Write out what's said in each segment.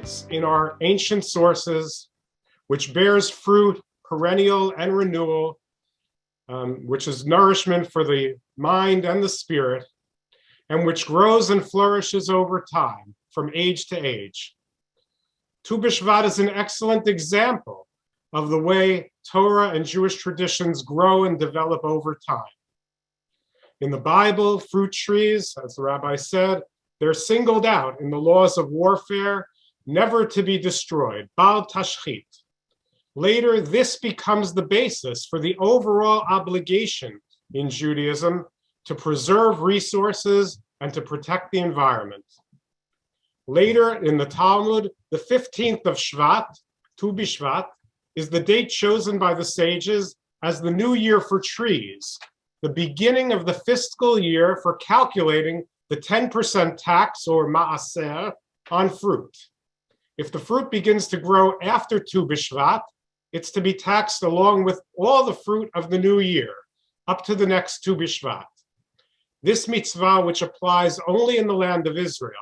evidence in our ancient sources, which bears fruit, perennial and renewal, which is nourishment for the mind and the spirit, and which grows and flourishes over time, from age to age. Tu B'Shvat is an excellent example of the way Torah and Jewish traditions grow and develop over time. In the Bible, fruit trees, as the rabbi said, they're singled out in the laws of warfare, never to be destroyed, bal tashchit. Later, this becomes the basis for the overall obligation in Judaism to preserve resources and to protect the environment. Later in the Talmud, the 15th of Shvat, Tu B'Shvat, is the date chosen by the sages as the new year for trees, the beginning of the fiscal year for calculating the 10% tax or ma'aser on fruit. If the fruit begins to grow after Tu B'Shvat, it's to be taxed along with all the fruit of the new year, up to the next Tu B'Shvat. This mitzvah, which applies only in the land of Israel,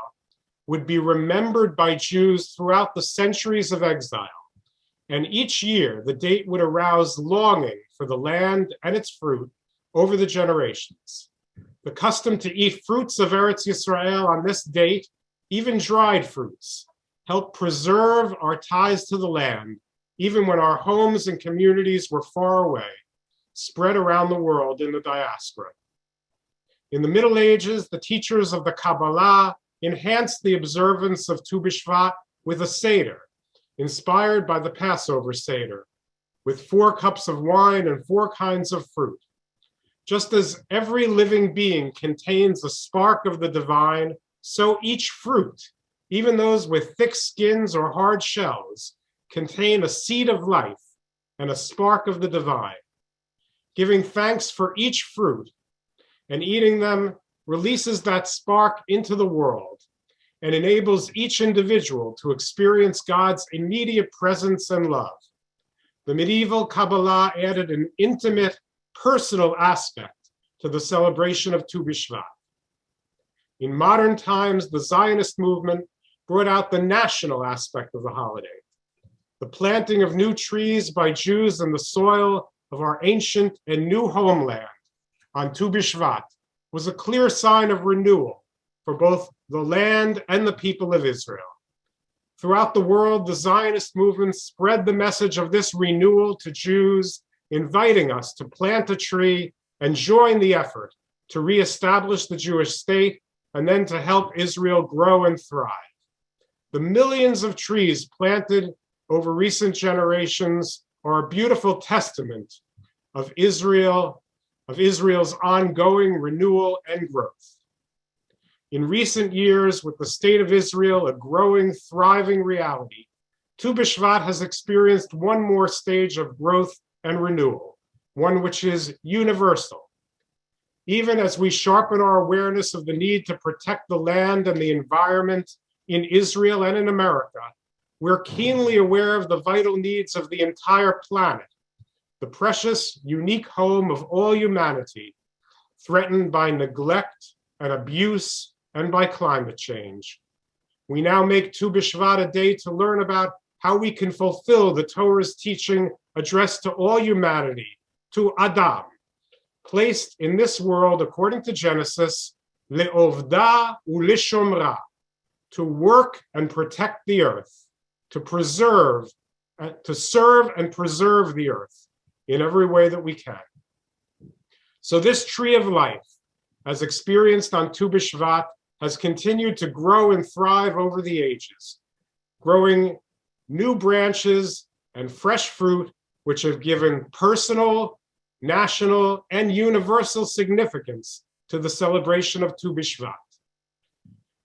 would be remembered by Jews throughout the centuries of exile. And each year, the date would arouse longing for the land and its fruit over the generations. The custom to eat fruits of Eretz Yisrael on this date, even dried fruits, help preserve our ties to the land, even when our homes and communities were far away, spread around the world in the diaspora. In the Middle Ages, the teachers of the Kabbalah enhanced the observance of Tu B'Shvat with a Seder, inspired by the Passover Seder, with 4 cups of wine and 4 kinds of fruit. Just as every living being contains a spark of the divine, so each fruit, even those with thick skins or hard shells, contain a seed of life and a spark of the divine. Giving thanks for each fruit and eating them releases that spark into the world and enables each individual to experience God's immediate presence and love. The medieval Kabbalah added an intimate, personal aspect to the celebration of Tu B'Shvat. In modern times, the Zionist movement brought out the national aspect of the holiday. The planting of new trees by Jews in the soil of our ancient and new homeland on Tu B'Shvat was a clear sign of renewal for both the land and the people of Israel. Throughout the world, the Zionist movement spread the message of this renewal to Jews, inviting us to plant a tree and join the effort to reestablish the Jewish state and then to help Israel grow and thrive. The millions of trees planted over recent generations are a beautiful testament of Israel's ongoing renewal and growth. In recent years, with the state of Israel a growing, thriving reality, Tu B'Shvat has experienced one more stage of growth and renewal, one which is universal. Even as we sharpen our awareness of the need to protect the land and the environment in Israel and in America, we're keenly aware of the vital needs of the entire planet, the precious, unique home of all humanity, threatened by neglect and abuse and by climate change. We now make Tu B'Shvat a day to learn about how we can fulfill the Torah's teaching addressed to all humanity, to Adam, placed in this world, according to Genesis, le'ovda u'lishomra, to work and protect the earth, to serve and preserve the earth in every way that we can. So this tree of life, as experienced on Tu B'Shvat, has continued to grow and thrive over the ages, growing new branches and fresh fruit, which have given personal, national, and universal significance to the celebration of Tu B'Shvat.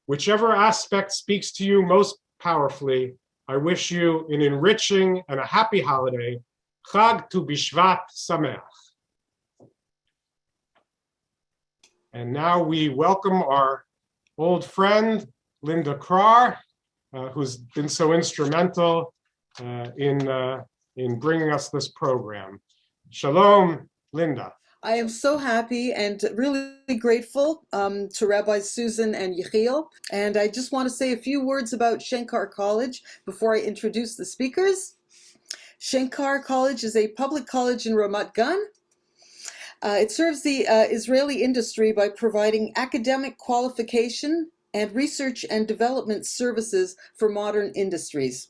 Whichever aspect speaks to you most powerfully, I wish you an enriching and a happy holiday. Chag Tu B'Shvat Sameach. And now we welcome our old friend, Linda Krar, who's been so instrumental in bringing us this program. Shalom, Linda. I am so happy and really grateful to Rabbi Susan and Yehiel. And I just want to say a few words about Shenkar College before I introduce the speakers. Shenkar College is a public college in Ramat Gan. It serves the Israeli industry by providing academic qualification and research and development services for modern industries.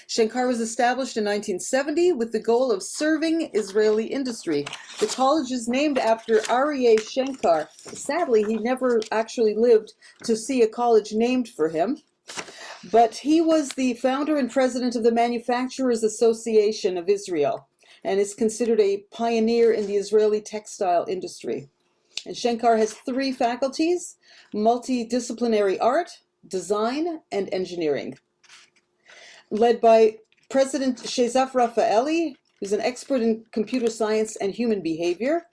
Shenkar was established in 1970 with the goal of serving Israeli industry. The college is named after Aryeh Shenkar. Sadly, he never actually lived to see a college named for him, but he was the founder and president of the Manufacturers Association of Israel and is considered a pioneer in the Israeli textile industry. And Shenkar has 3 faculties: multidisciplinary art, design, and engineering. Led by President Shezaf Rafaeli, who's an expert in computer science and human behavior,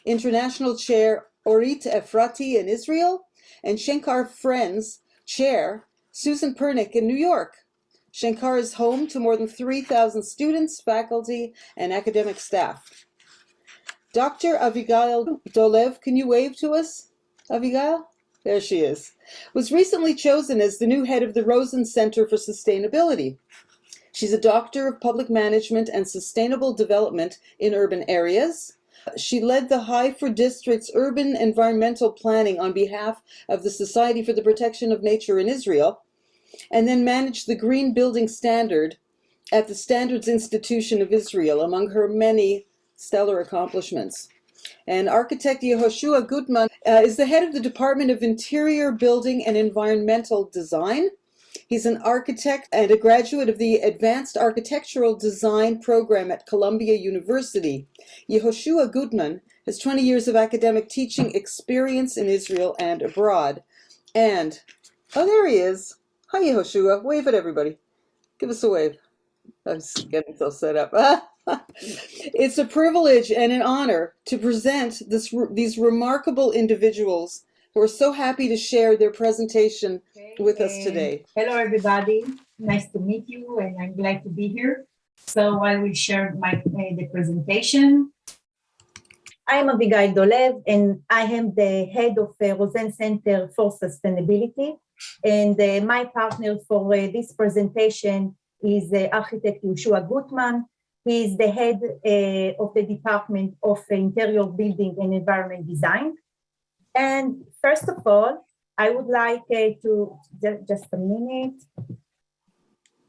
International Chair Orit Efrati in Israel, and Shenkar Friends Chair Susan Pernick in New York. Shenkar is home to more than 3,000 students, faculty, and academic staff. Dr. Avigail Dolev, can you wave to us, Avigail? There she is. Was recently chosen as the new head of the Rozen Center for Sustainability. She's a doctor of public management and sustainable development in urban areas. She led the Haifa District's urban environmental planning on behalf of the Society for the Protection of Nature in Israel, and then managed the Green Building Standard at the Standards Institution of Israel, among her many stellar accomplishments. And architect Yehoshua Gutman is the head of the Department of Interior Building and Environmental Design. He's an architect and a graduate of the Advanced Architectural Design program at Columbia University. Yehoshua Gutman has 20 years of academic teaching experience in Israel and abroad. And, oh, there he is. Hi, Yehoshua. Wave at everybody. Give us a wave. I'm just getting so set up. It's a privilege and an honor to present these remarkable individuals who are so happy to share their presentation with us today. Hello, everybody. Nice to meet you, and I'm glad to be here. So I will share the presentation. I am Avigail Dolev, and I am the head of Rozen Center for Sustainability. And my partner for this presentation is architect Yehoshua Gutman. He is the head of the Department of Interior Building and Environment Design. And first of all, I would like to, just a minute.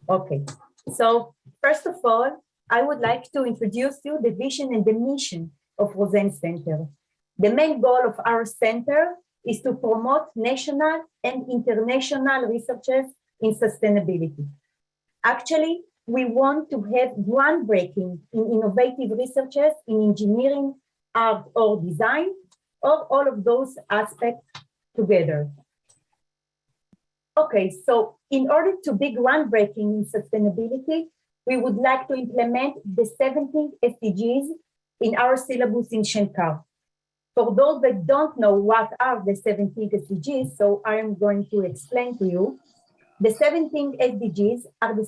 Okay, so first of all, I would like to introduce you the vision and the mission of Rozen Center. The main goal of our center is to promote national and international researches in sustainability. Actually, we want to have groundbreaking in innovative researches in engineering, art, or design, or all of those aspects together. Okay, so in order to be groundbreaking in sustainability, we would like to implement the 17 SDGs in our syllabus in Shenkar. For those that don't know what are the 17 SDGs, so I am going to explain to you. The 17 SDGs are the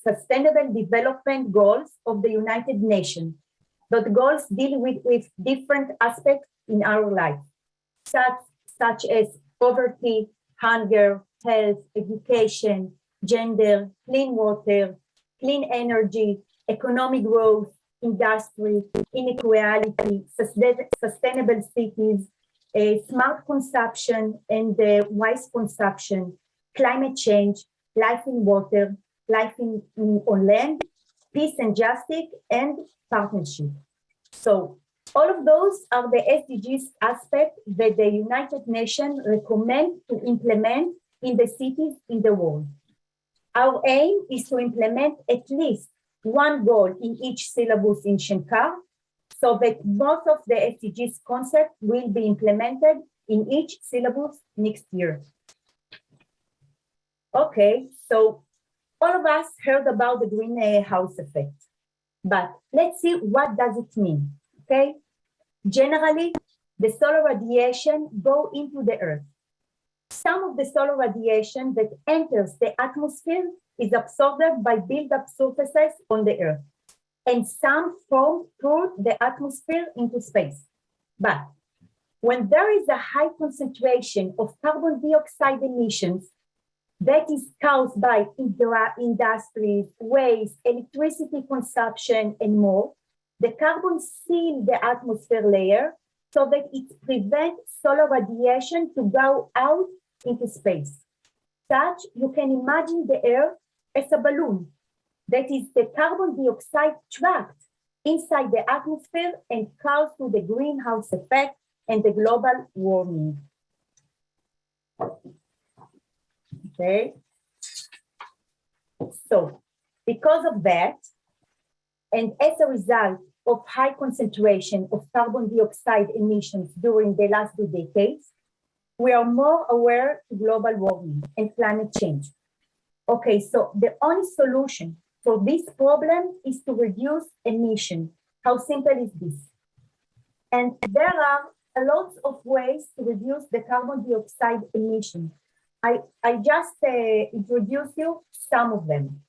Sustainable Development Goals of the United Nations. Those goals deal with different aspects in our life, such as poverty, hunger, health, education, gender, clean water, clean energy, economic growth, industry, inequality, sustainable cities, smart consumption and wise consumption, climate change, life in water, life on land, peace and justice, and partnership. So all of those are the SDGs aspects that the United Nations recommend to implement in the cities in the world. Our aim is to implement at least one goal in each syllabus in Shenkar, so that both of the SDGs concepts will be implemented in each syllabus next year. Okay, so all of us heard about the greenhouse effect, but let's see what does it mean, okay? Generally, the solar radiation goes into the earth. Some of the solar radiation that enters the atmosphere is absorbed by built-up surfaces on the earth, and some fall through the atmosphere into space. But when there is a high concentration of carbon dioxide emissions that is caused by industries, waste, electricity consumption, and more, the carbon seals the atmosphere layer so that it prevents solar radiation to go out into space. Such, you can imagine the air as a balloon. That is the carbon dioxide trapped inside the atmosphere and caused to the greenhouse effect and the global warming. Okay. So, because of that, and as a result of high concentration of carbon dioxide emissions during the last 2 decades, we are more aware of global warming and climate change. Okay, so the only solution for this problem is to reduce emission. How simple is this? And there are a lot of ways to reduce the carbon dioxide emission. I just introduce you some of them.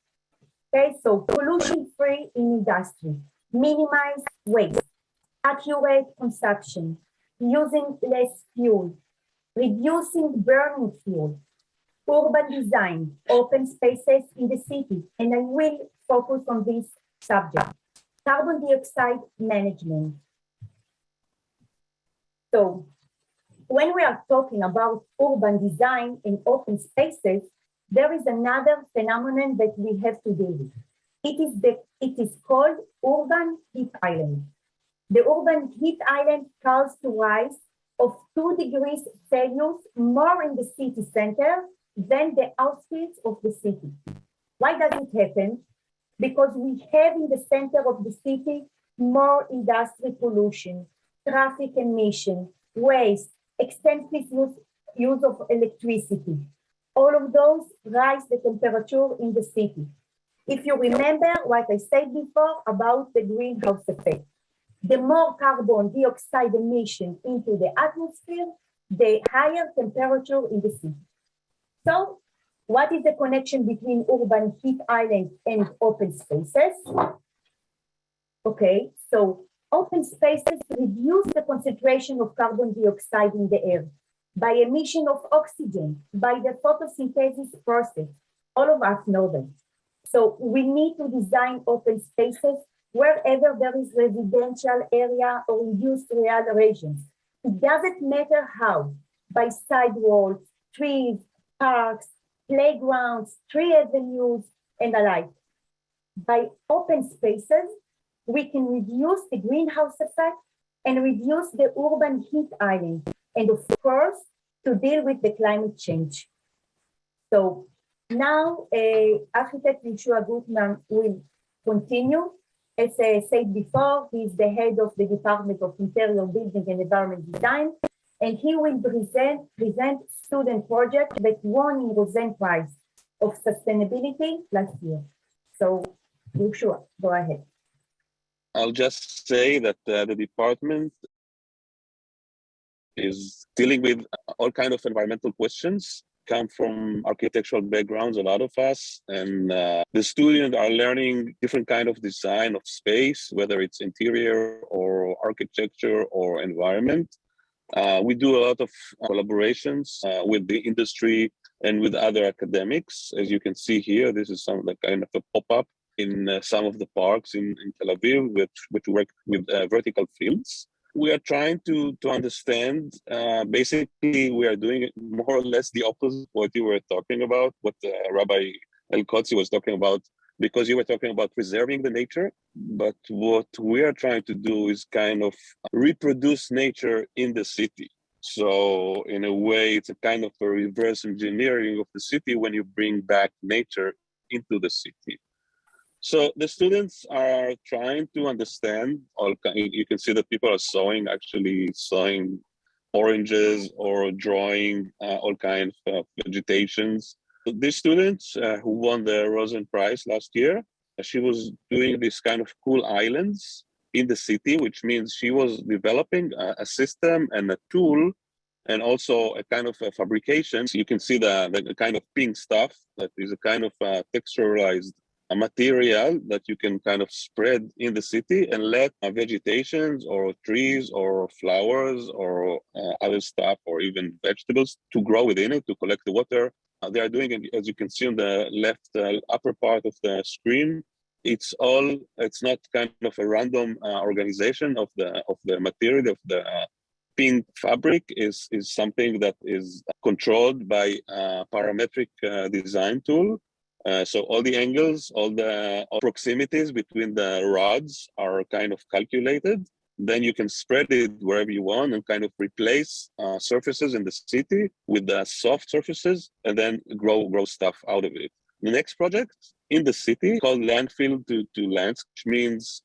Okay, so pollution-free in industry, minimize waste, accurate consumption, using less fuel, reducing burning fuel, urban design, open spaces in the city, and I will focus on this subject, carbon dioxide management. So when we are talking about urban design and open spaces, there is another phenomenon that we have to deal with. It is called urban heat island. The urban heat island caused the rise of 2 degrees Celsius more in the city center than the outskirts of the city. Why does it happen? Because we have in the center of the city more industrial pollution, traffic emission, waste, extensive use of electricity. All of those rise the temperature in the city. If you remember what I said before about the greenhouse effect, the more carbon dioxide emission into the atmosphere, the higher temperature in the city. So what is the connection between urban heat islands and open spaces? Okay, so open spaces reduce the concentration of carbon dioxide in the air by emission of oxygen, by the photosynthesis process. All of us know that. So we need to design open spaces wherever there is residential area or industrial regions. It doesn't matter how, by sidewalks, trees, parks, playgrounds, tree avenues, and the like. By open spaces, we can reduce the greenhouse effect and reduce the urban heat island, and of course, to deal with the climate change. So now, architect Yehoshua Gutman will continue. As I said before, he's the head of the Department of Interior Building and Environment Design, and he will present student project that won in Rozen Prize of Sustainability last year. So, Yehoshua, go ahead. I'll just say that the department is dealing with all kinds of environmental questions, come from architectural backgrounds, a lot of us, and the students are learning different kind of design of space, whether it's interior or architecture or environment. We do a lot of collaborations with the industry and with other academics. As you can see here, this is some kind of a pop-up in some of the parks in Tel Aviv, which work with vertical fields. We are trying to understand, basically we are doing more or less the opposite of what you were talking about, what Rabbi El-Kotzi was talking about, because you were talking about preserving the nature. But what we are trying to do is kind of reproduce nature in the city. So in a way, it's a kind of a reverse engineering of the city when you bring back nature into the city. So the students are trying to understand, you can see that people are actually sowing oranges or drawing all kinds of vegetations. This student who won the Rozen Prize last year, she was doing this kind of cool islands in the city, which means she was developing a system and a tool and also a kind of a fabrication. So you can see the kind of pink stuff that is a kind of texturalized a material that you can kind of spread in the city and let vegetations or trees or flowers or other stuff or even vegetables to grow within it to collect the water. They are doing it, as you can see on the left upper part of the screen. It's not kind of a random organization of the material of the pink fabric is something that is controlled by a parametric design tool. So all the angles, all the proximities between the rods are kind of calculated. Then you can spread it wherever you want and kind of replace surfaces in the city with the soft surfaces and then grow stuff out of it. The next project in the city called landfill to lands, which means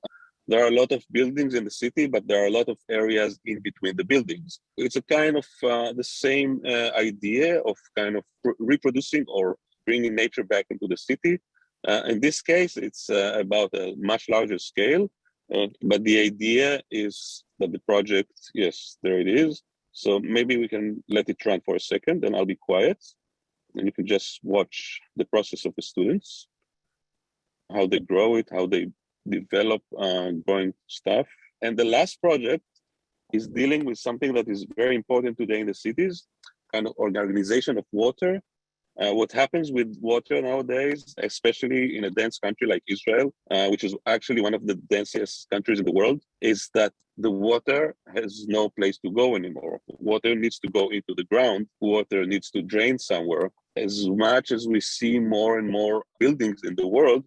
there are a lot of buildings in the city, but there are a lot of areas in between the buildings. It's a kind of the same idea of kind of reproducing or bringing nature back into the city. In this case, it's about a much larger scale, but the idea is that the project, yes, there it is. So maybe we can let it run for a second and I'll be quiet. And you can just watch the process of the students, how they grow it, how they develop growing stuff. And the last project is dealing with something that is very important today in the cities, kind of organization of water. What happens with water nowadays, especially in a dense country like Israel, which is actually one of the densest countries in the world, is that the water has no place to go anymore. Water needs to go into the ground. Water needs to drain somewhere. As much as we see more and more buildings in the world,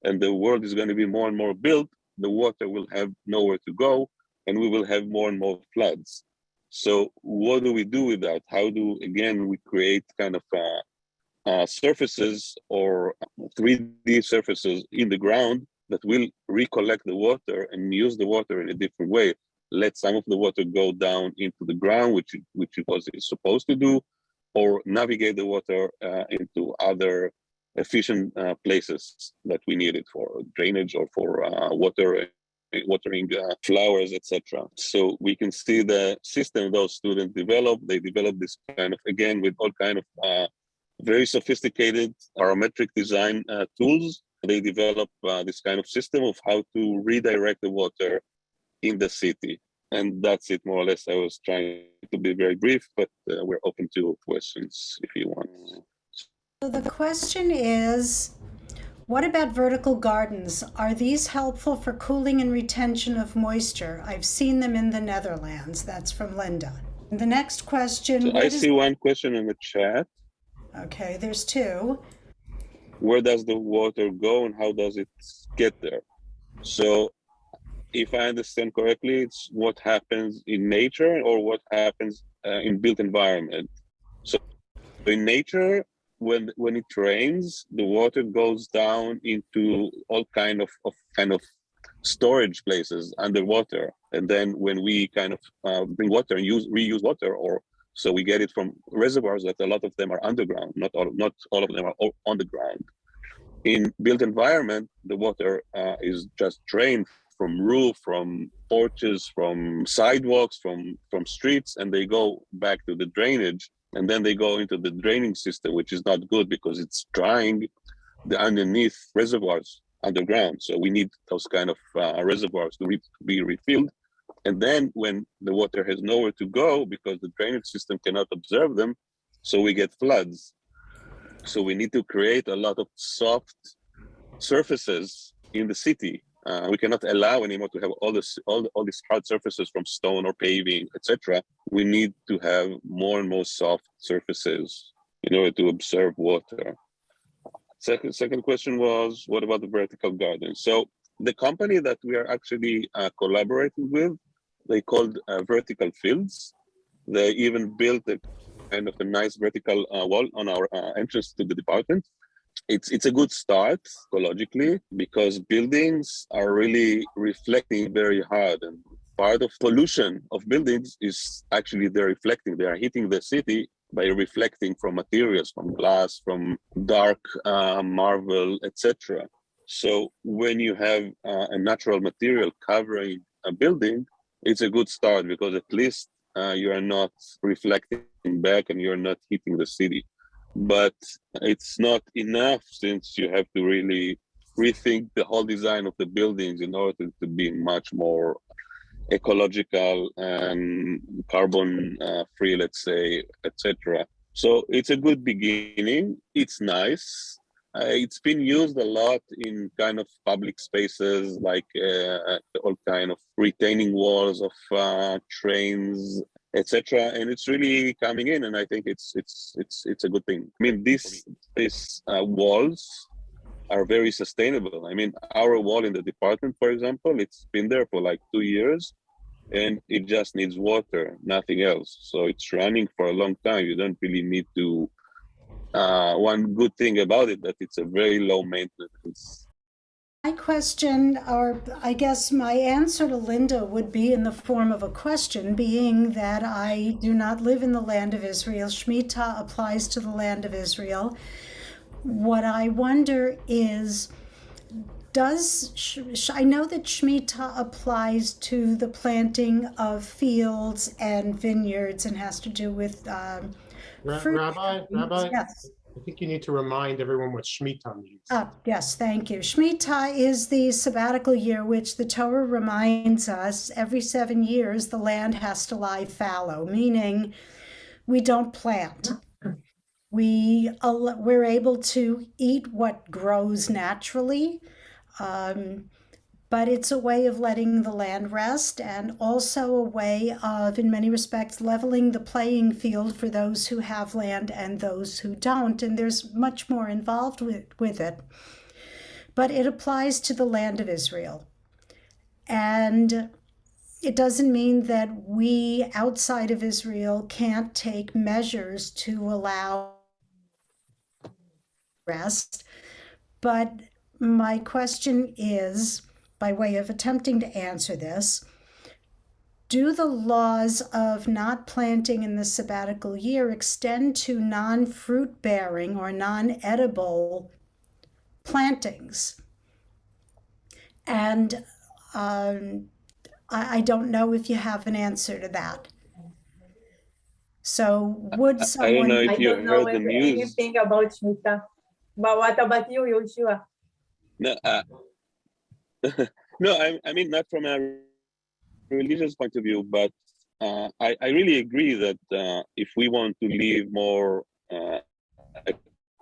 and the world is going to be more and more built, the water will have nowhere to go, and we will have more and more floods. So what do we do with that? How do, again, we create kind of surfaces or 3D surfaces in the ground that will recollect the water and use the water in a different way? Let some of the water go down into the ground, which it was supposed to do, or navigate the water into other efficient places that we need it for drainage or for watering flowers, etc. So we can see the system those students develop. They develop this kind of, again, with all kind of very sophisticated parametric design tools. They develop this kind of system of how to redirect the water in the city. And that's it, more or less. I was trying to be very brief, but we're open to questions if you want. So the question is, what about vertical gardens? Are these helpful for cooling and retention of moisture? I've seen them in the Netherlands. That's from Linda. And the next question. So I see one question in the chat. Okay, there's two. Where does the water go and how does it get there? So if I understand correctly, it's what happens in nature or what happens in built environment. So in nature, when it rains, the water goes down into all kind of storage places underwater. And then when we kind of bring water and reuse water, or so we get it from reservoirs that a lot of them are underground, not all of them are on the ground. In built environment, the water is just drained from roof, from porches, from sidewalks, from streets, and they go back to the drainage. And then they go into the draining system, which is not good because it's drying the underneath reservoirs underground. So we need those kind of reservoirs to be refilled. And then when the water has nowhere to go because the drainage system cannot absorb them, so we get floods. So we need to create a lot of soft surfaces in the city. We cannot allow anymore to have all these hard surfaces from stone or paving, etc. We need to have more and more soft surfaces in order to absorb water. Second question was, what about the vertical garden? So the company that we are actually collaborating with, they called Vertical Fields. They even built a kind of a nice vertical wall on our entrance to the department. It's a good start ecologically because buildings are really reflecting very hard, and part of pollution of buildings is actually they're reflecting. They are hitting the city by reflecting from materials, from glass, from dark marble, etc. So when you have a natural material covering a building, it's a good start because at least you are not reflecting back and you're not hitting the city. But it's not enough since you have to really rethink the whole design of the buildings in order to be much more ecological and carbon free, let's say, etc. So it's a good beginning. It's nice. It's been used a lot in kind of public spaces, like all kind of retaining walls of trains, etc. And it's really coming in, and I think it's a good thing. I mean, these walls are very sustainable. I mean, our wall in the department, for example, it's been there for like 2 years, and it just needs water, nothing else. So it's running for a long time. You don't really need to. One good thing about it that it's a very low maintenance. My question, or I guess my answer to Linda, would be in the form of a question, being that I do not live in the land of Israel. Shmita applies to the land of Israel. What I wonder is, I know that Shmita applies to the planting of fields and vineyards and has to do with fruit. Rabbi, Yes. I think you need to remind everyone what Shemitah means. Yes, thank you. Shemitah is the sabbatical year, which the Torah reminds us every 7 years the land has to lie fallow, meaning we don't plant. We're able to eat what grows naturally, but it's a way of letting the land rest, and also a way of, in many respects, leveling the playing field for those who have land and those who don't. And there's much more involved with it. But it applies to the land of Israel. And it doesn't mean that we outside of Israel can't take measures to allow rest. But my question is, by way of attempting to answer this, do the laws of not planting in the sabbatical year extend to non-fruit bearing or non-edible plantings? And I don't know if you have an answer to that. So would someone... I don't know if you heard the news. Anything about Shmita. But what about you, Yehoshua? No, no, I mean, not from a religious point of view, but I really agree that if we want to live more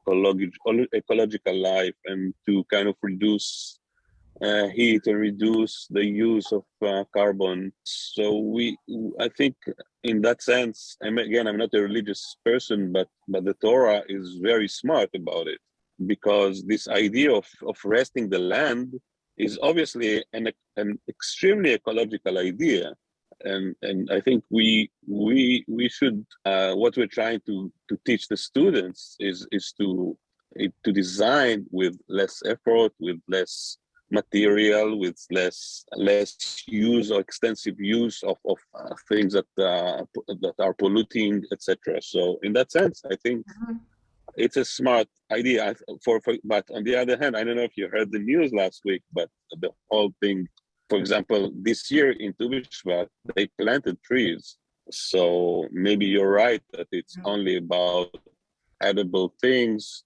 ecological life and to kind of reduce heat and reduce the use of carbon, so I think in that sense, I'm not a religious person, but the Torah is very smart about it, because this idea of resting the land is obviously an extremely ecological idea, and I think we should what we're trying to teach the students is to design with less effort, with less material, with less use or extensive use of things that are polluting, etc. So in that sense, I think it's a smart idea. But on the other hand, I don't know if you heard the news last week, but the whole thing, for example, this year in Tu B'Shvat, they planted trees. So maybe you're right that it's only about edible things,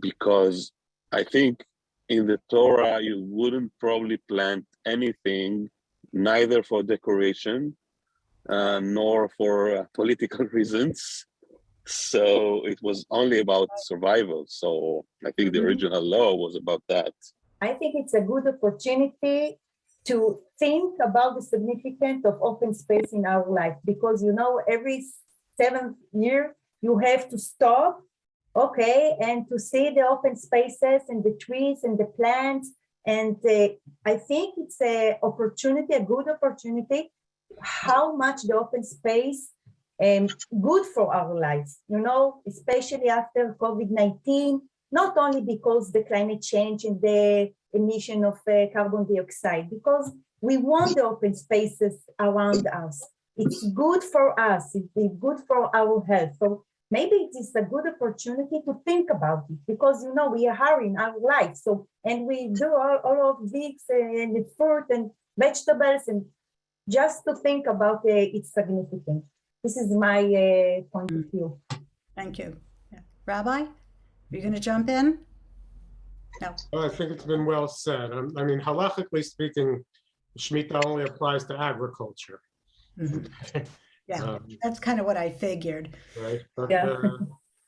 because I think in the Torah, you wouldn't probably plant anything, neither for decoration, nor for political reasons. So it was only about survival. So I think the original law was about that. I think it's a good opportunity to think about the significance of open space in our life, because, every 7th year, you have to stop, and to see the open spaces and the trees and the plants. And I think it's a good opportunity, how much the open space good for our lives, especially after COVID-19, not only because the climate change and the emission of carbon dioxide, because we want the open spaces around us. It's good for us, it's good for our health. So maybe it is a good opportunity to think about it, because, we are in our life. So, and we do all of this and the fruit and vegetables, and just to think about its significance. This is my point of view. Thank you. Rabbi, are you going to jump in? No. Well, I think it's been well said. I mean, halachically speaking, Shmita only applies to agriculture. Mhm. Yeah, Um, that's kind of what I figured. right? But, Yeah.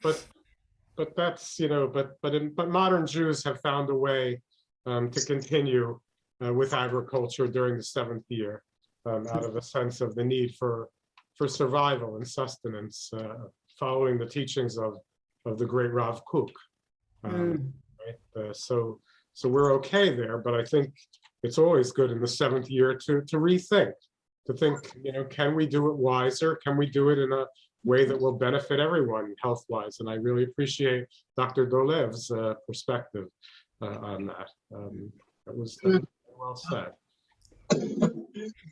but that's, but modern Jews have found a way to continue with agriculture during the seventh year, out of a sense of the need for survival and sustenance, following the teachings of the great Rav Kook. Right? So we're okay there, but I think it's always good in the seventh year to rethink, to think, can we do it wiser? Can we do it in a way that will benefit everyone health-wise? And I really appreciate Dr. Dolev's perspective on that. That was well said.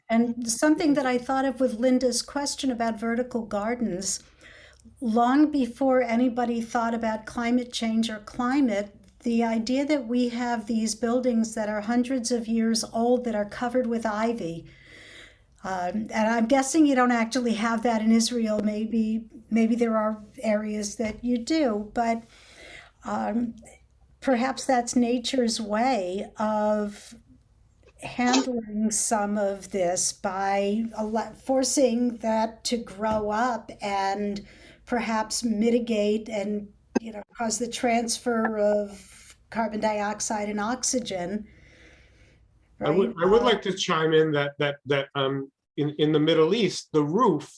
And something that I thought of with Linda's question about vertical gardens, long before anybody thought about climate change or climate, the idea that we have these buildings that are hundreds of years old that are covered with ivy, and I'm guessing you don't actually have that in Israel. Maybe there are areas that you do, but perhaps that's nature's way of handling some of this by forcing that to grow up and perhaps mitigate and cause the transfer of carbon dioxide and oxygen. Right? I would like to chime in that in the Middle East, the roof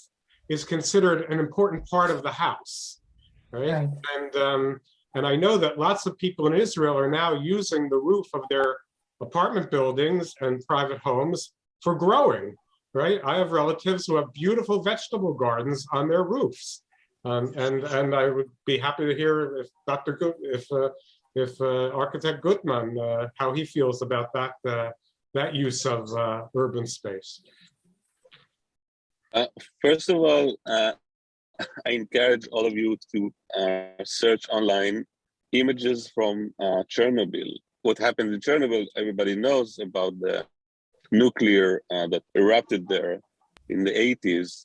is considered an important part of the house, right? And I know that lots of people in Israel are now using the roof of their apartment buildings and private homes for growing, right? I have relatives who have beautiful vegetable gardens on their roofs, and I would be happy to hear if if architect Gutman, how he feels about that use of urban space. First of all, I encourage all of you to search online images from Chernobyl. What happened in Chernobyl, everybody knows about the nuclear that erupted there in the 80s.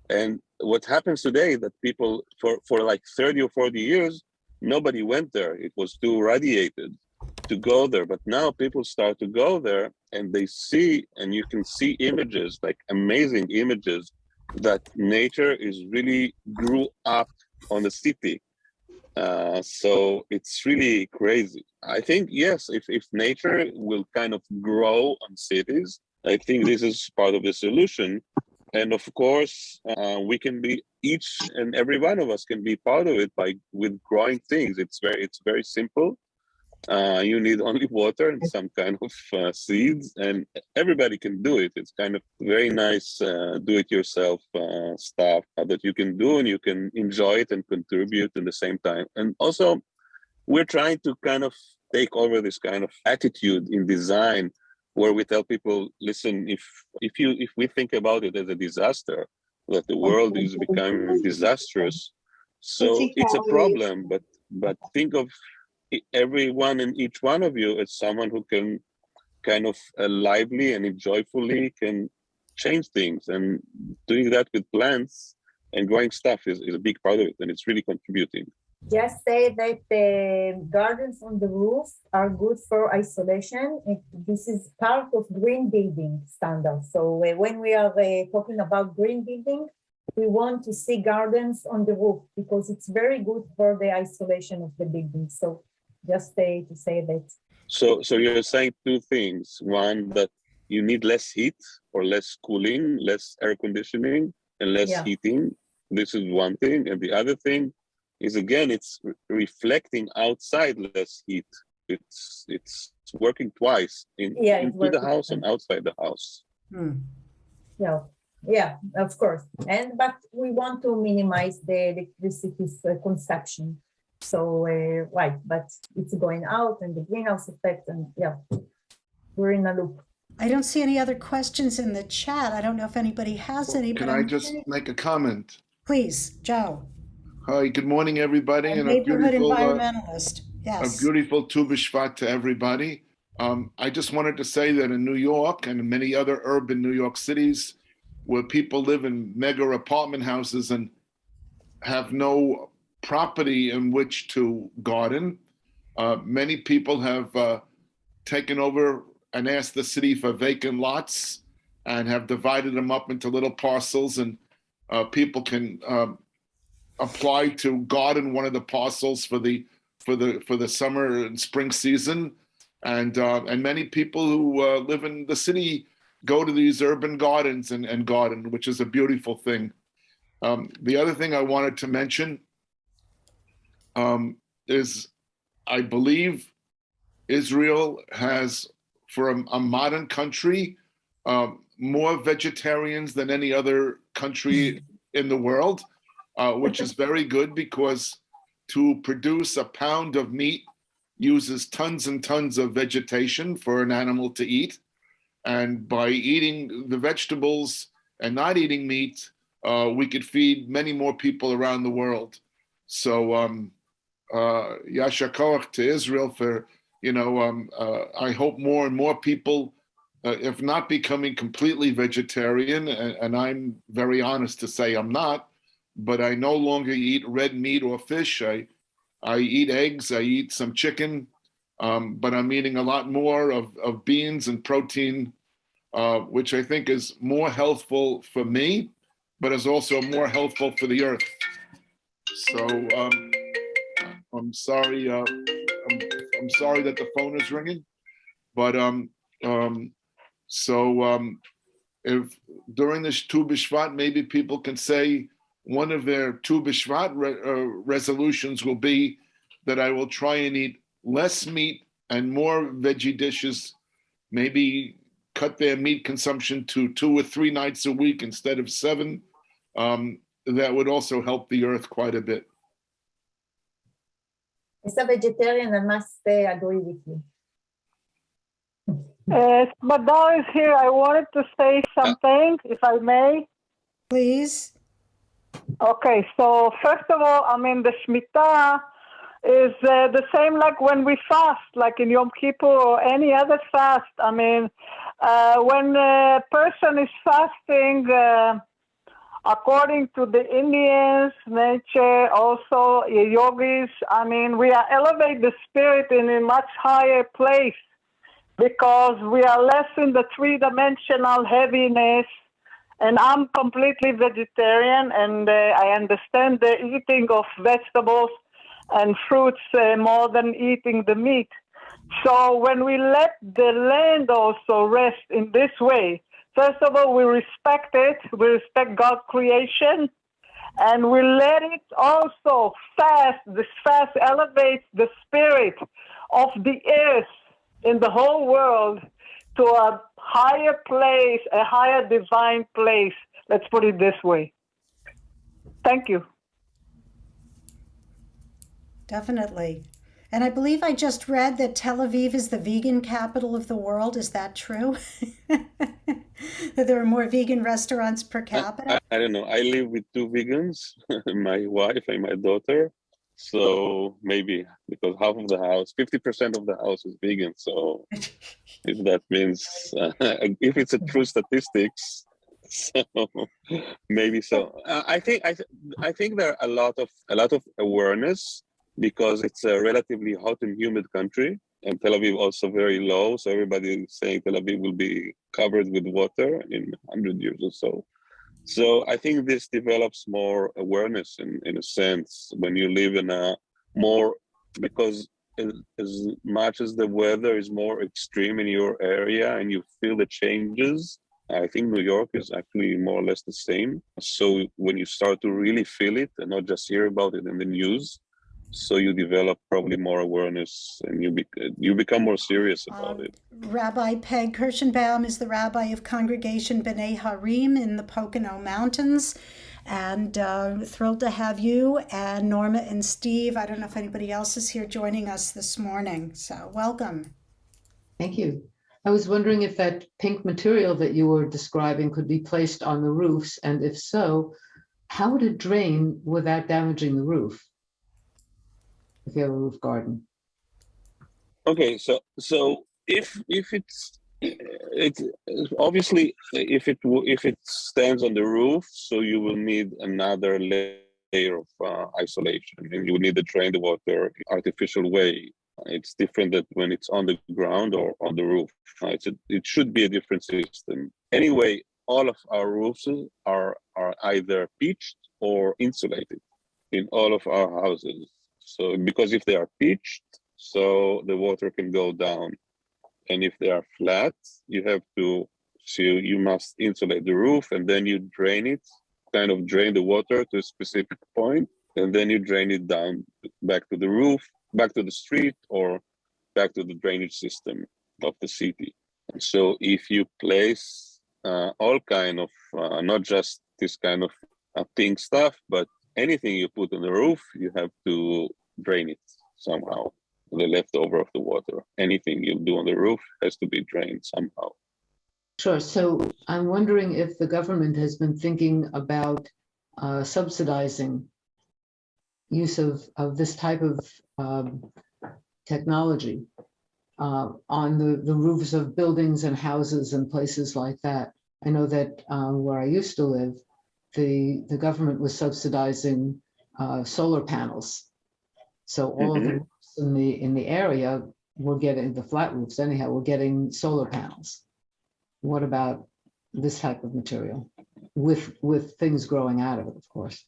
And what happens today that people, for like 30 or 40 years, nobody went there. It was too radiated to go there. But now people start to go there and they see, and you can see images, like amazing images, that nature is really grew up on the city. So it's really crazy. I think, yes, if nature will kind of grow on cities, I think this is part of the solution. And of course, we can be, each and every one of us can be part of it with growing things. It's very simple. You need only water and some kind of seeds, and everybody can do it. It's kind of very nice do-it-yourself stuff that you can do, and you can enjoy it and contribute at the same time. And also, we're trying to kind of take over this kind of attitude in design, where we tell people, listen, if we think about it as a disaster, that the world is becoming disastrous, so it's a problem. But think of everyone and each one of you as someone who can kind of lively and joyfully can change things, and doing that with plants and growing stuff is a big part of it, and it's really contributing. Just say that the gardens on the roof are good for isolation. This is part of green building standards. So when we are talking about green building, we want to see gardens on the roof because it's very good for the isolation of the building. So just to say that. So you're saying two things. One, that you need less heat or less cooling, less air conditioning, and less heating. This is one thing. And the other thing is, again, it's reflecting outside less heat. It's working twice into the house and outside the house. Yeah, of course. But we want to minimize the electricity consumption. So right, but it's going out and the greenhouse effect, and we're in a loop. I don't see any other questions in the chat. I don't know if anybody has any. Can I just make a comment? Please, Joe. Hi, good morning, everybody. And a beautiful environmentalist. Yes. A beautiful Tu B'Shvat to everybody. I just wanted to say that in New York and in many other urban New York cities, where people live in mega apartment houses and have no property in which to garden, Many people have taken over and asked the city for vacant lots and have divided them up into little parcels, and people can apply to garden one of the parcels for the summer and spring season. And many people who live in the city go to these urban gardens and garden, which is a beautiful thing. The other thing I wanted to mention is I believe Israel has, for a modern country, more vegetarians than any other country in the world, which is very good, because to produce a pound of meat uses tons and tons of vegetation for an animal to eat. And by eating the vegetables and not eating meat, we could feed many more people around the world. So Yasher Koach to Israel for, I hope more and more people, if not becoming completely vegetarian, and I'm very honest to say I'm not, but I no longer eat red meat or fish. I eat eggs, I eat some chicken, but I'm eating a lot more of beans and protein, which I think is more healthful for me, but is also more healthful for the earth. So I'm sorry. I'm sorry that the phone is ringing, but if during this Tu B'Shvat, maybe people can say one of their Tu B'Shvat resolutions will be that I will try and eat less meat and more veggie dishes, maybe cut their meat consumption to 2 or 3 nights a week instead of 7. That would also help the earth quite a bit. As a vegetarian, I must say, I agree with you. Madal is here. I wanted to say something, if I may. Please. Okay, so first of all, the Shmita is the same like when we fast, like in Yom Kippur or any other fast. When a person is fasting, according to the Indians, nature, also yogis, we are elevate the spirit in a much higher place, because we are less in the 3-dimensional heaviness. And I'm completely vegetarian, and I understand the eating of vegetables and fruits more than eating the meat. So when we let the land also rest in this way, first of all, we respect it, we respect God's creation, and we let it also fast. This fast elevates the spirit of the earth in the whole world to a higher place, a higher divine place. Let's put it this way. Thank you. Definitely. And I believe I just read that Tel Aviv is the vegan capital of the world. Is that true? That there are more vegan restaurants per capita? I don't know. I live with 2 vegans, my wife and my daughter. So maybe, because half of the house, 50% of the house is vegan. So if that means, if it's a true statistics, so maybe so. I think there are a lot of awareness, because it's a relatively hot and humid country, and Tel Aviv also very low. So everybody is saying Tel Aviv will be covered with water in 100 years or so. So I think this develops more awareness in a sense when you live in a more, because as much as the weather is more extreme in your area and you feel the changes, I think New York is actually more or less the same. So when you start to really feel it and not just hear about it in the news, so you develop probably more awareness, and you become more serious about it. Rabbi Peg Kirschenbaum is the rabbi of Congregation B'nai Harim in the Pocono Mountains, and thrilled to have you and Norma and Steve. I don't know if anybody else is here joining us this morning, so welcome. Thank you. I was wondering if that pink material that you were describing could be placed on the roofs, and if so, how would it drain without damaging the roof? If you have a roof garden. Okay, so if it's obviously if it stands on the roof, so you will need another layer of isolation, and you will need to drain the water artificial way. It's different that when it's on the ground or on the roof. It should be a different system. Anyway, all of our roofs are either pitched or insulated in all of our houses. So because if they are pitched, so the water can go down. And if they are flat, you must insulate the roof, and then you drain it, kind of drain the water to a specific point, and then you drain it down back to the roof, back to the street, or back to the drainage system of the city. And so if you place all kind of, not just this kind of pink stuff, but anything you put on the roof, you have to drain it somehow. The leftover of the water. Anything you do on the roof has to be drained somehow. Sure. So I'm wondering if the government has been thinking about subsidizing use of this type of technology on the roofs of buildings and houses and places like that. I know that where I used to live, the government was subsidizing solar panels. So all of the roofs in the area were getting, the flat roofs anyhow, were getting solar panels. What about this type of material with things growing out of it, of course?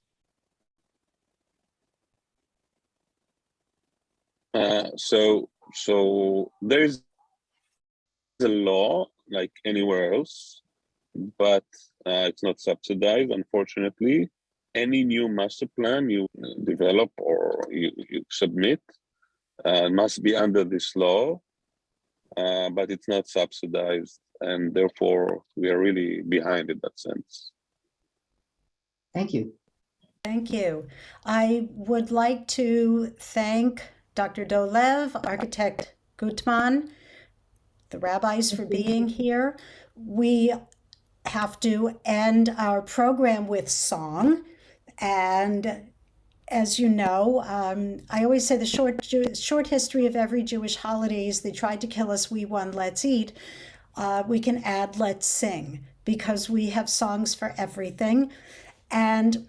So there's a law like anywhere else, but it's not subsidized, unfortunately. Any new master plan you develop or you submit must be under this law, but it's not subsidized, and therefore we are really behind in that sense. Thank you. Thank you. I would like to thank Dr. Dolev, architect Gutman, the rabbis for being here. We have to end our program with song. And as you know, I always say the short history of every Jewish holiday is they tried to kill us, we won, let's eat. We can add let's sing, because we have songs for everything. And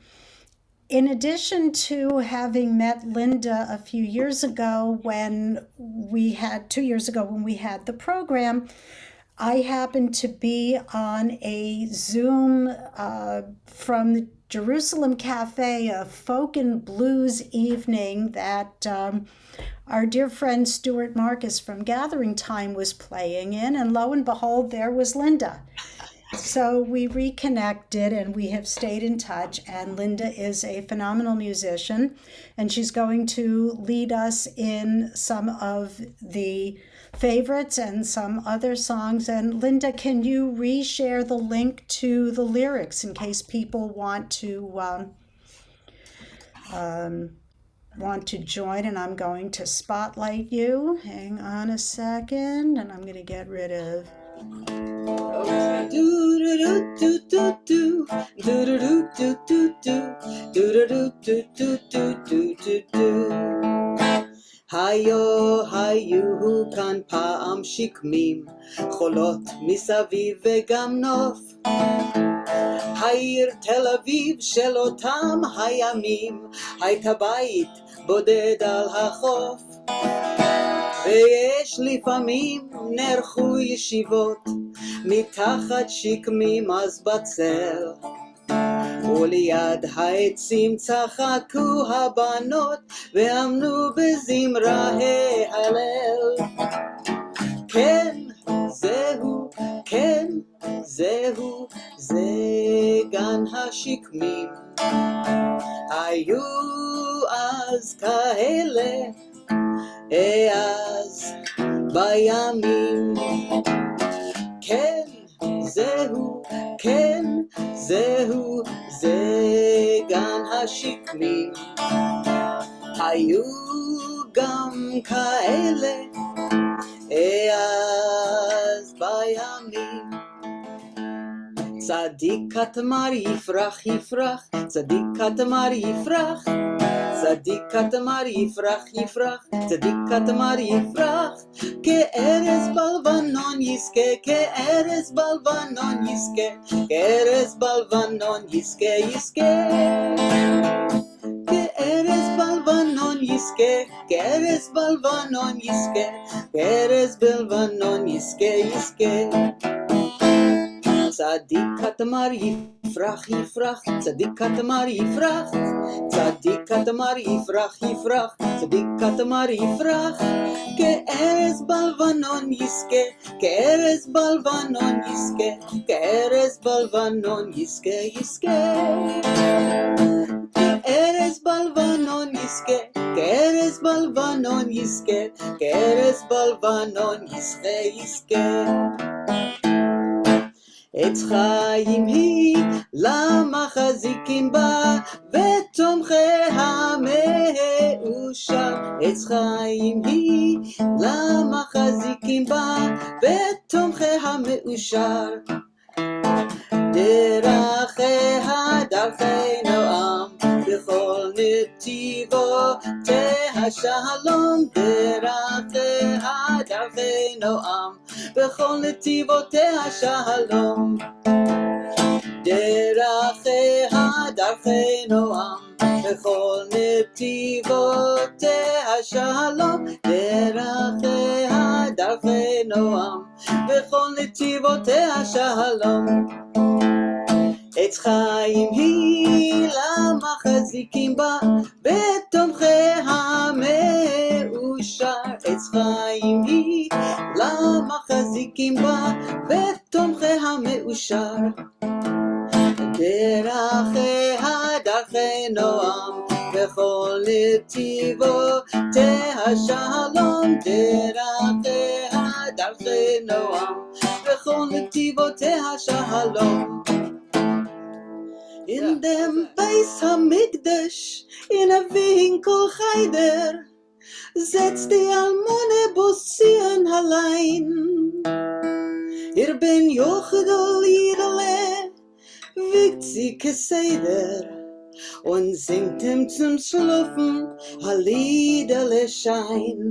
in addition to having met Linda a few years ago when we had, 2 years ago when we had the program, I happened to be on a Zoom from the Jerusalem Cafe, a folk and blues evening that our dear friend Stuart Marcus from Gathering Time was playing in, and lo and behold, there was Linda. So we reconnected and we have stayed in touch, and Linda is a phenomenal musician, and she's going to lead us in some of the favorites and some other songs. And Linda, can you reshare the link to the lyrics in case people want to join? And I'm going to spotlight you. Hang on a second, and I'm going to get rid of. Do do do do do do do do do do do do do do do do do. היו כאן פעם שקמים, חולות מסביב וגם נוף. העיר תל אביב של אותם הימים, הייתה בית בודד על החוף. ויש לפעמים נערכו ישיבות, מתחת שקמים אז בצל. וליד העצים צחקו הבנות, ואמנו בזמרה ההלל. כן, זהו, זה גן השקמים. היו אז כאלה, אז בימים. כן, זהו, זה גן השקמים. היו גם כאלה, אז בימים. צדיק כתמר יפרח יפרח, צדיק כתמר יפרח, צדיק כתמר יפרח יפרח, צדיק כתמר יפרח, כארז בלבנון יזכה, כארז בלבנון יזכה, כארז בלבנון יזכה יזכה, כארז בלבנון יזכה, כארז בלבנון יזכה, כארז בלבנון יזכה יזכה. צדיק כתמר יפרח יפרח, צדיק כתמר יפרח, צדיק כתמר יפרח יפרח, צדיק כתמר יפרח, כארז בלבנון יזכה, כארז בלבנון יזכה, כארז בלבנון יזכה יזכה. כארז בלבנון יזכה, כארז בלבנון יזכה, כארז בלבנון יזכה יזכה. עץ חיים היא למחזיקים בה ותומכיה מאושר. עץ חיים היא למחזיקים בה ותומכיה מאושר. דרכיה דרכי נועם בכל נתיבותיה שלום. דרכיה דרכי נועם בכל נתיבותיה שלום. דרכיה דרכי נועם בכל נתיבותיה שלום. דרכיה דרכי נועם בכל נתיבותיה שלום. עץ חיים היא למחזיקים בה ותומכיה מאושר. עץ חיים היא למחזיקים בה ותומכיה מאושר. דרכיה דרכי נועם בכל נתיבותיה שלום. דרכיה דרכי נועם בכל נתיבותיה שלום. In dem Beis Hamikdash, in a winkel heider, setzt die Almone Bossian allein. Ihr ben Jochdol Yirle, wiegt sie Keseder, und singt ihm zum Schlafen a Liederle Schein.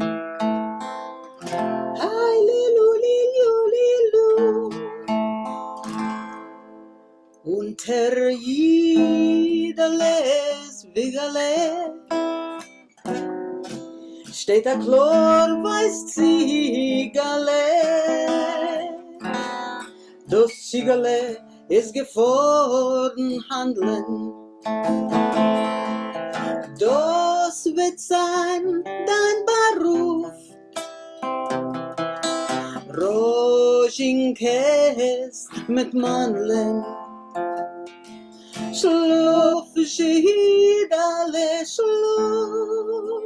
Halleluja, unter jedes Wigale steht ein chlorweiß Ziegele. Das Ziegele ist gefroren handeln. Das wird sein dein Beruf. Rozinkes mit Mandeln. Schlaf, Shehidale, schlaf.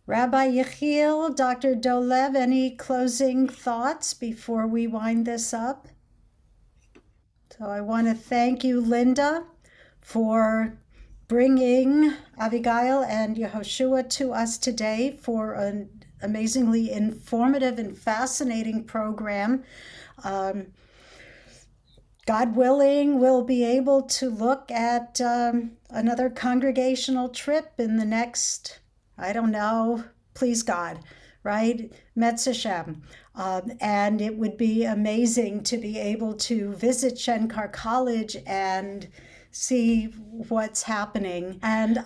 Rabbi Yehiel, Dr. Dolev, any closing thoughts before we wind this up? So I want to thank you, Linda, for bringing Avigail and Yehoshua to us today for an amazingly informative and fascinating program. God willing, we'll be able to look at another congregational trip in the next, I don't know, please God, right? Metz Hashem. And it would be amazing to be able to visit Shenkar College and see what's happening. And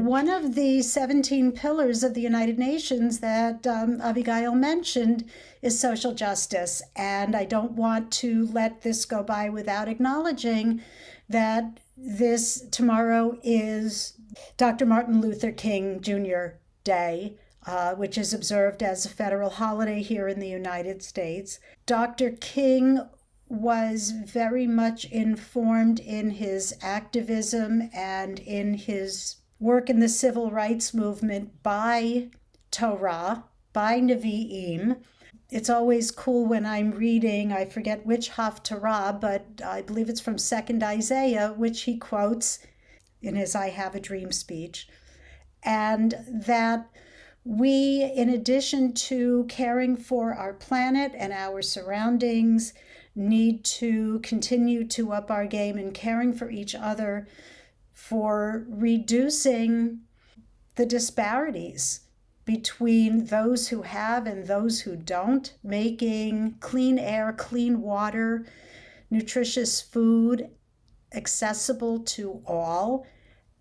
one of the 17 pillars of the United Nations that Abigail mentioned is social justice. And I don't want to let this go by without acknowledging that tomorrow is Dr. Martin Luther King Jr. Day, which is observed as a federal holiday here in the United States. Dr. King was very much informed in his activism and in his work in the civil rights movement by Torah, by Nevi'im. It's always cool when I'm reading, I forget which Haftarah, but I believe it's from 2nd Isaiah, which he quotes in his I Have a Dream speech. And that we, in addition to caring for our planet and our surroundings, need to continue to up our game in caring for each other, for reducing the disparities between those who have and those who don't, making clean air, clean water, nutritious food accessible to all,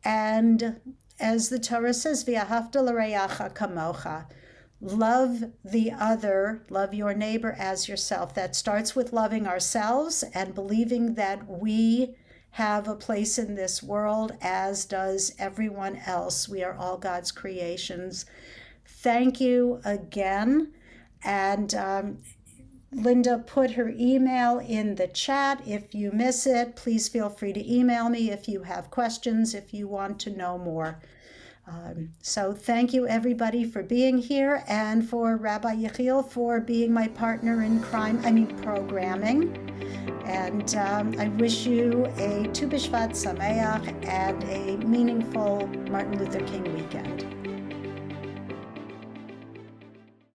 and as the Torah says, V'ahavta l'reacha kamocha. Love the other, love your neighbor as yourself. That starts with loving ourselves and believing that we have a place in this world, as does everyone else. We are all God's creations. Thank you again. And Linda put her email in the chat. If you miss it, please feel free to email me if you have questions, if you want to know more. So thank you everybody for being here, and for Rabbi Yehiel for being my partner in programming. And I wish you a Tu B'Shvat Sameach and a meaningful Martin Luther King weekend.